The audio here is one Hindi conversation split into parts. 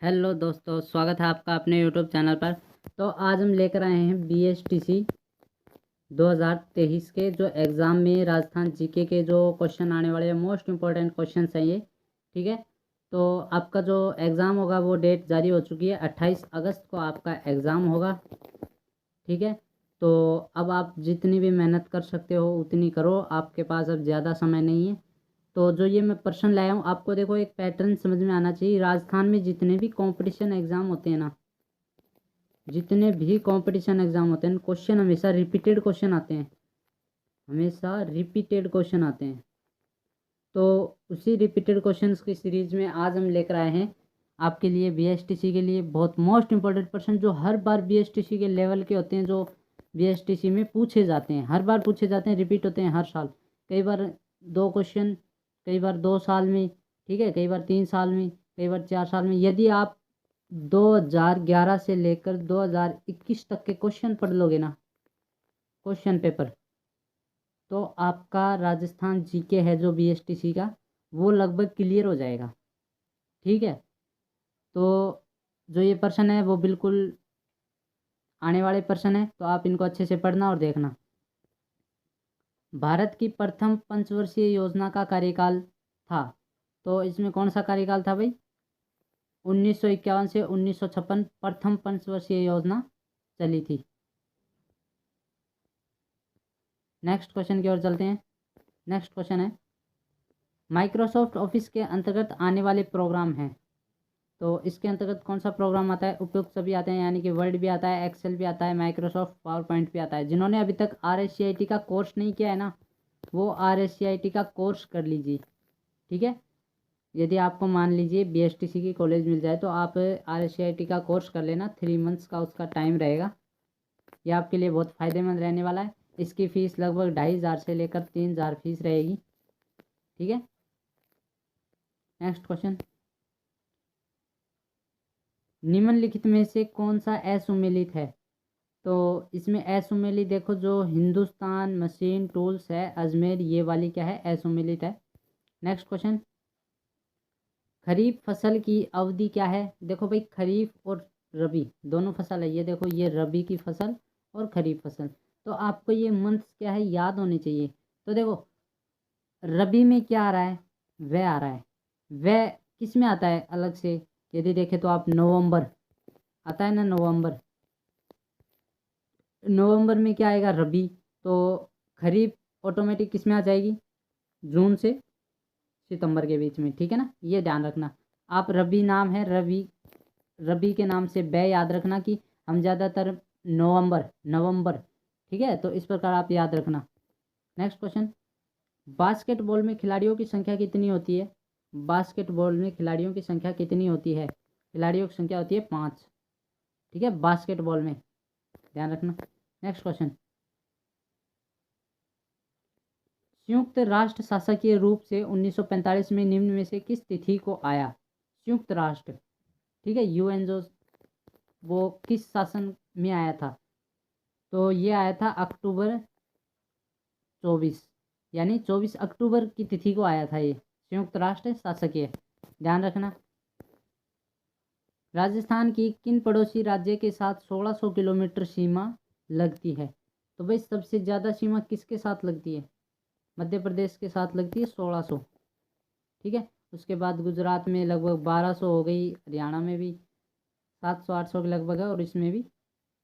हेलो दोस्तों, स्वागत है आपका अपने यूट्यूब चैनल पर। तो आज हम लेकर आए हैं BSTC 2023 के जो एग्ज़ाम में राजस्थान जीके के जो क्वेश्चन आने वाले हैं, मोस्ट इम्पोर्टेंट क्वेश्चन हैं ये। ठीक है, तो आपका जो एग्ज़ाम होगा वो डेट जारी हो चुकी है, 28 अगस्त को आपका एग्ज़ाम होगा। ठीक है, तो अब आप जितनी भी मेहनत कर सकते हो उतनी करो, आपके पास अब ज़्यादा समय नहीं है। तो जो ये मैं प्रश्न लाया हूँ, आपको देखो एक पैटर्न समझ में आना चाहिए। राजस्थान में जितने भी कंपटीशन एग्ज़ाम होते हैं ना, जितने भी कंपटीशन एग्ज़ाम होते हैं, क्वेश्चन हमेशा रिपीटेड क्वेश्चन आते हैं, हमेशा रिपीटेड क्वेश्चन आते हैं। तो उसी रिपीटेड क्वेश्चंस की सीरीज़ में आज हम लेकर आए हैं आपके लिए BSTC के लिए बहुत मोस्ट इंपॉर्टेंट प्रश्न, जो हर बार BSTC के लेवल के होते हैं, जो BSTC में पूछे जाते हैं, हर बार पूछे जाते हैं, रिपीट होते हैं हर साल। कई बार 2 क्वेश्चन, कई बार 2 साल में, ठीक है, कई बार 3 साल में, कई बार 4 साल में। यदि आप 2011 से लेकर 2021 तक के क्वेश्चन पढ़ लोगे ना, क्वेश्चन पेपर, तो आपका राजस्थान जीके है जो BSTC का, वो लगभग क्लियर हो जाएगा। ठीक है, तो जो ये प्रश्न है वो बिल्कुल आने वाले प्रश्न है, तो आप इनको अच्छे से पढ़ना और देखना। भारत की प्रथम पंचवर्षीय योजना का कार्यकाल था, तो इसमें कौन सा कार्यकाल था भाई? 1951 से 1956 प्रथम पंचवर्षीय योजना चली थी। नेक्स्ट क्वेश्चन की ओर चलते हैं। नेक्स्ट क्वेश्चन है, माइक्रोसॉफ्ट ऑफिस के अंतर्गत आने वाले प्रोग्राम हैं, तो इसके अंतर्गत कौन सा प्रोग्राम आता है? उपयुक्त सभी आते हैं, यानी कि वर्ड भी आता है, एक्सेल भी आता है, माइक्रोसॉफ्ट पावर पॉइंट भी आता है। जिन्होंने अभी तक RSCIT का कोर्स नहीं किया है ना, वो RSCIT का कोर्स कर लीजिए। ठीक है, यदि आपको मान लीजिए BSTC की कॉलेज मिल जाए तो आप RSCIT का कोर्स कर लेना, 3 मंथ्स का उसका टाइम रहेगा। ये आपके लिए बहुत फ़ायदेमंद रहने वाला है। इसकी फ़ीस लगभग 2500 से लेकर 3000 फीस रहेगी। ठीक है, नेक्स्ट क्वेश्चन, निम्नलिखित में से कौन सा असुमेलित है? तो इसमें असुमेलित देखो, जो हिंदुस्तान मशीन टूल्स है अजमेर, ये वाली क्या है? असुमेलित है। नेक्स्ट क्वेश्चन, खरीफ फसल की अवधि क्या है? देखो भाई, खरीफ और रबी दोनों फसल है, ये देखो, ये रबी की फसल और खरीफ फसल। तो आपको ये मंथ्स क्या है याद होने चाहिए। तो देखो, रबी में क्या आ रहा है? वह आ रहा है। वह किस में आता है अलग से? यदि देखें तो आप नवंबर आता है ना, नवंबर। नवंबर में क्या आएगा? रबी। तो खरीफ ऑटोमेटिक किस में आ जाएगी? जून से सितंबर के बीच में। ठीक है ना, ये ध्यान रखना। आप रबी नाम है, रबी, रबी के नाम से बै याद रखना कि हम ज़्यादातर नवंबर नवंबर, ठीक है, तो इस प्रकार आप याद रखना। नेक्स्ट क्वेश्चन, बास्केटबॉल में खिलाड़ियों की संख्या कितनी होती है? बास्केटबॉल में खिलाड़ियों की संख्या कितनी होती है? खिलाड़ियों की संख्या होती है 5। ठीक है, बास्केटबॉल में, ध्यान रखना। नेक्स्ट क्वेश्चन, संयुक्त राष्ट्र शासकीय रूप से 1945 में निम्न में से किस तिथि को आया? संयुक्त राष्ट्र, ठीक है, UN जो, वो किस शासन में आया था? तो ये आया था अक्टूबर 24, यानी 24 अक्टूबर की तिथि को आया था ये संयुक्त राष्ट्र शासकीय, ध्यान रखना। राजस्थान की किन पड़ोसी राज्य के साथ 1600 किलोमीटर सीमा लगती है? तो भाई, सबसे ज़्यादा सीमा किसके साथ लगती है? मध्य प्रदेश के साथ लगती है, 1600। ठीक है, उसके बाद गुजरात में लगभग 1200 हो गई, हरियाणा में भी 700-800 के लगभग है, और इसमें भी,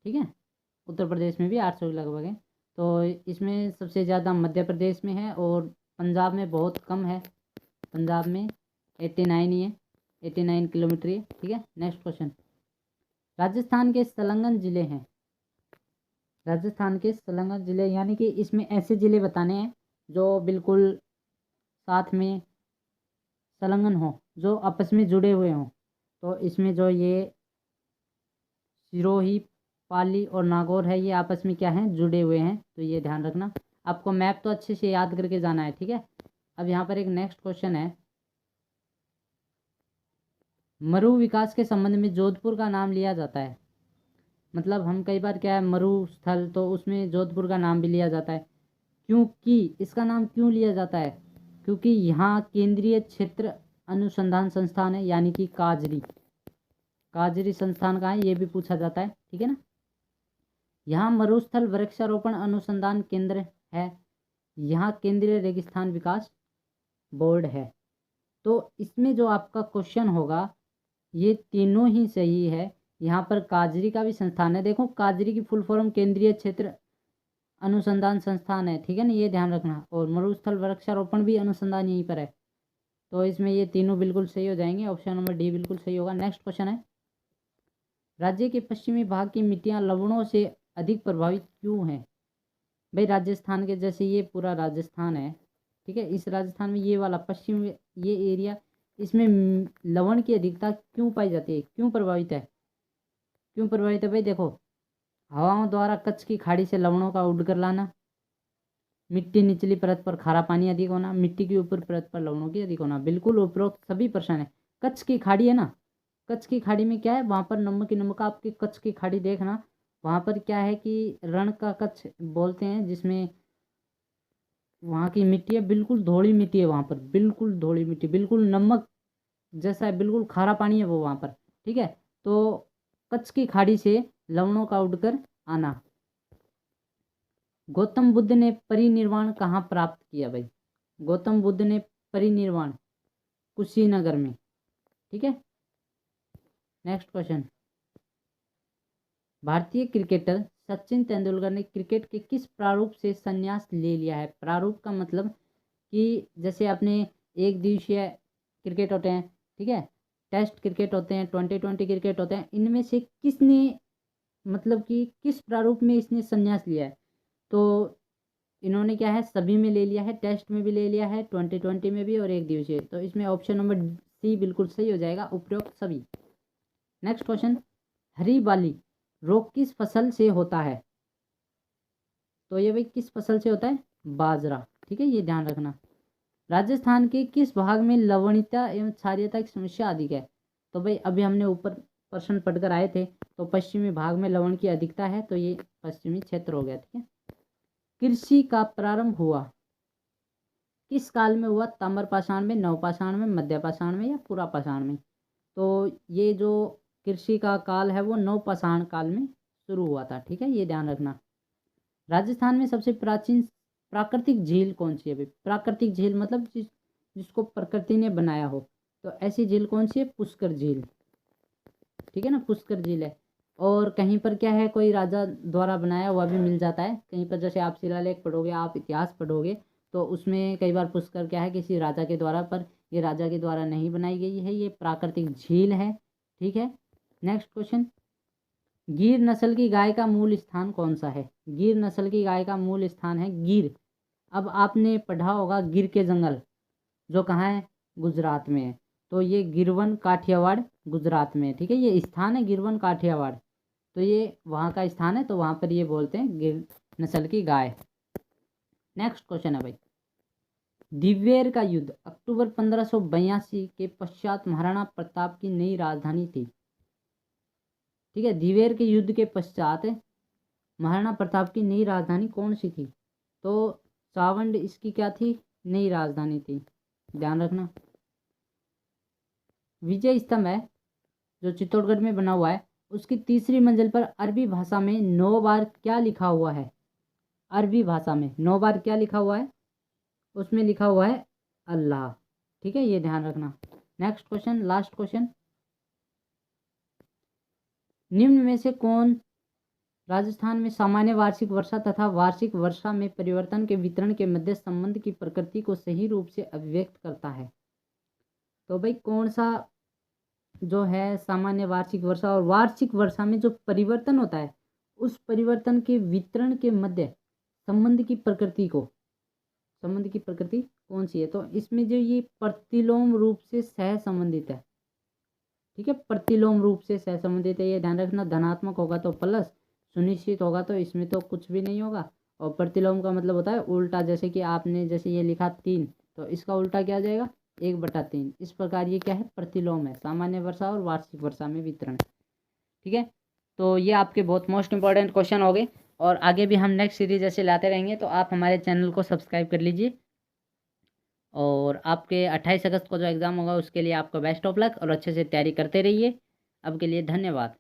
ठीक है, उत्तर प्रदेश में भी 800 के लगभग है। तो इसमें सबसे ज़्यादा मध्य प्रदेश में है, और पंजाब में बहुत कम है। पंजाब में 89 ही है, 89 किलोमीटर ही है। ठीक है, नेक्स्ट क्वेश्चन, राजस्थान के संलग्न जिले हैं, राजस्थान के संलग्न जिले, यानी कि इसमें ऐसे ज़िले बताने हैं जो बिल्कुल साथ में संलग्न हो, जो आपस में जुड़े हुए हों। तो इसमें जो ये सिरोही, पाली और नागौर है, ये आपस में क्या हैं? जुड़े हुए हैं। तो ये ध्यान रखना। आपको मैप तो अच्छे से याद करके जाना है। ठीक है, अब यहाँ पर एक नेक्स्ट क्वेश्चन है, मरु विकास के संबंध में जोधपुर का नाम लिया जाता है। मतलब हम कई बार क्या है, मरुस्थल, तो उसमें जोधपुर का नाम भी लिया जाता है। क्योंकि इसका नाम क्यों लिया जाता है? क्योंकि यहाँ केंद्रीय क्षेत्र अनुसंधान संस्थान है, यानी कि काजरी। काजरी संस्थान कहाँ है, ये भी पूछा जाता है, ठीक है ना। यहाँ मरुस्थल वृक्षारोपण अनुसंधान केंद्र है, यहाँ केंद्रीय रेगिस्तान विकास बोर्ड है। तो इसमें जो आपका क्वेश्चन होगा ये तीनों ही सही है। यहाँ पर काजरी का भी संस्थान है, देखो काजरी की फुल फॉर्म केंद्रीय क्षेत्र अनुसंधान संस्थान है, ठीक है ना, ये ध्यान रखना। और मरुस्थल वृक्षारोपण भी अनुसंधान यहीं पर है। तो इसमें ये तीनों बिल्कुल सही हो जाएंगे, ऑप्शन नंबर डी बिल्कुल सही होगा। नेक्स्ट क्वेश्चन है, राज्य के पश्चिमी भाग की मिट्टियाँ लवणों से अधिक प्रभावित क्यों हैं। भाई राजस्थान के जैसे ये पूरा राजस्थान है, ठीक है, इस राजस्थान में ये वाला पश्चिम ये एरिया, इसमें लवण की अधिकता क्यों पाई जाती है, क्यों प्रभावित है, क्यों प्रभावित है भाई। देखो हवाओं द्वारा कच्छ की खाड़ी से लवणों का उड़कर लाना, मिट्टी निचली परत पर खारा पानी अधिक होना, मिट्टी की ऊपर परत पर लवणों की अधिक होना। बिल्कुल उपरोक्त सभी प्रश्न है। कच्छ की खाड़ी है ना, कच्छ की खाड़ी में क्या है, वहाँ पर नमक ही नमक, आपकी कच्छ की खाड़ी देखना, वहाँ पर क्या है कि रण का कच्छ बोलते हैं, जिसमें वहाँ की मिट्टी है बिल्कुल धोली मिट्टी है, वहाँ पर बिल्कुल धोली मिट्टी, बिल्कुल नमक जैसा है, बिल्कुल खारा पानी है वो वहाँ पर, ठीक है। तो कच्छ की खाड़ी से लवणों का उड़कर आना। गौतम बुद्ध ने परिनिर्वाण कहाँ प्राप्त किया भाई, गौतम बुद्ध ने परिनिर्वाण कुशीनगर में, ठीक है। नेक्स्ट क्वेश्चन, भारतीय क्रिकेटर सचिन तेंदुलकर ने क्रिकेट के किस प्रारूप से संन्यास ले लिया है। प्रारूप का मतलब कि जैसे अपने एक दिवसीय क्रिकेट होते हैं, ठीक है, टेस्ट क्रिकेट होते हैं, 2020 क्रिकेट होते हैं, इनमें से किसने मतलब कि किस प्रारूप में इसने संन्यास लिया है। तो इन्होंने क्या है, सभी में ले लिया है, टेस्ट में भी ले लिया है, 2020 में भी और एक दिवसीय। तो इसमें ऑप्शन नंबर सी बिल्कुल सही हो जाएगा, उपरोक्त सभी। नेक्स्ट क्वेश्चन, हरी बाली रोग किस फसल से होता है। तो ये भाई किस फसल से होता है, बाजरा, ठीक है, ये ध्यान रखना। राजस्थान के किस भाग में लवणीयता एवं क्षारीयता की समस्या अधिक है। तो भाई अभी हमने ऊपर प्रश्न पढ़कर आए थे, तो पश्चिमी भाग में लवण की अधिकता है, तो ये पश्चिमी क्षेत्र हो गया, ठीक है। कृषि का प्रारंभ हुआ किस काल में हुआ, ताम्रपाषाण में, नवपाषाण में, मध्यपाषाण में या पुरापाषाण में। तो ये जो कृषि का काल है वो नवपाषाण काल में शुरू हुआ था, ठीक है, ये ध्यान रखना। राजस्थान में सबसे प्राचीन प्राकृतिक झील कौन सी है भाई। प्राकृतिक झील मतलब जिसको प्रकृति ने बनाया हो, तो ऐसी झील कौन सी है, पुष्कर झील, ठीक है ना, पुष्कर झील है। और कहीं पर क्या है, कोई राजा द्वारा बनाया हुआ भी मिल जाता है कहीं पर, जैसे आप शिलालेख पढ़ोगे, आप इतिहास पढ़ोगे, तो उसमें कई बार पुष्कर क्या है किसी राजा के द्वारा, पर ये राजा के द्वारा नहीं बनाई गई है, ये प्राकृतिक झील है, ठीक है। नेक्स्ट क्वेश्चन, गिर नस्ल की गाय का मूल स्थान कौन सा है। गिर नस्ल की गाय का मूल स्थान है गिर। अब आपने पढ़ा होगा गिर के जंगल, जो कहाँ है, गुजरात में है। तो ये गिरवन काठियावाड़ गुजरात में है, ठीक है, ये स्थान है गिरवन काठियावाड़, तो ये वहाँ का स्थान है, तो वहाँ पर ये बोलते हैं गिर नस्ल की गाय। नेक्स्ट क्वेश्चन है भाई, दिवेर का युद्ध अक्टूबर 1582 के पश्चात महाराणा प्रताप की नई राजधानी थी, ठीक है। दिवेर के युद्ध के पश्चात महाराणा प्रताप की नई राजधानी कौन सी थी। तो सावंड इसकी क्या थी, नई राजधानी थी, ध्यान रखना। विजय स्तंभ है जो चित्तौड़गढ़ में बना हुआ है, उसकी तीसरी मंजिल पर अरबी भाषा में 9 बार क्या लिखा हुआ है। अरबी भाषा में 9 बार क्या लिखा हुआ है, उसमें लिखा हुआ है अल्लाह, ठीक है, ये ध्यान रखना। नेक्स्ट क्वेश्चन, लास्ट क्वेश्चन, निम्न में से कौन राजस्थान में सामान्य वार्षिक वर्षा तथा वार्षिक वर्षा में परिवर्तन के वितरण के मध्य संबंध की प्रकृति को सही रूप से अभिव्यक्त करता है। तो भाई कौन सा जो है सामान्य वार्षिक वर्षा और वार्षिक वर्षा में जो परिवर्तन होता है, उस परिवर्तन के वितरण के मध्य संबंध की प्रकृति को, संबंध की प्रकृति कौन सी है। तो इसमें जो ये प्रतिलोम रूप से सह संबंधित है, ठीक है, प्रतिलोम रूप से सह संबंधित है, ये ध्यान रखना। धनात्मक होगा तो प्लस, सुनिश्चित होगा तो इसमें तो कुछ भी नहीं होगा। और प्रतिलोम का मतलब होता है उल्टा, जैसे कि आपने जैसे ये लिखा 3, तो इसका उल्टा क्या आ जाएगा, 1/3। इस प्रकार ये क्या है, प्रतिलोम है, सामान्य वर्षा और वार्षिक वर्षा में वितरण, ठीक है। तो ये आपके बहुत मोस्ट इंपॉर्टेंट क्वेश्चन हो गए, और आगे भी हम नेक्स्ट सीरीज ऐसे लाते रहेंगे, तो आप हमारे चैनल को सब्सक्राइब कर लीजिए। और आपके 28 अगस्त को जो एग्ज़ाम होगा उसके लिए आपका बेस्ट ऑफ लक, और अच्छे से तैयारी करते रहिए। अब के लिए धन्यवाद।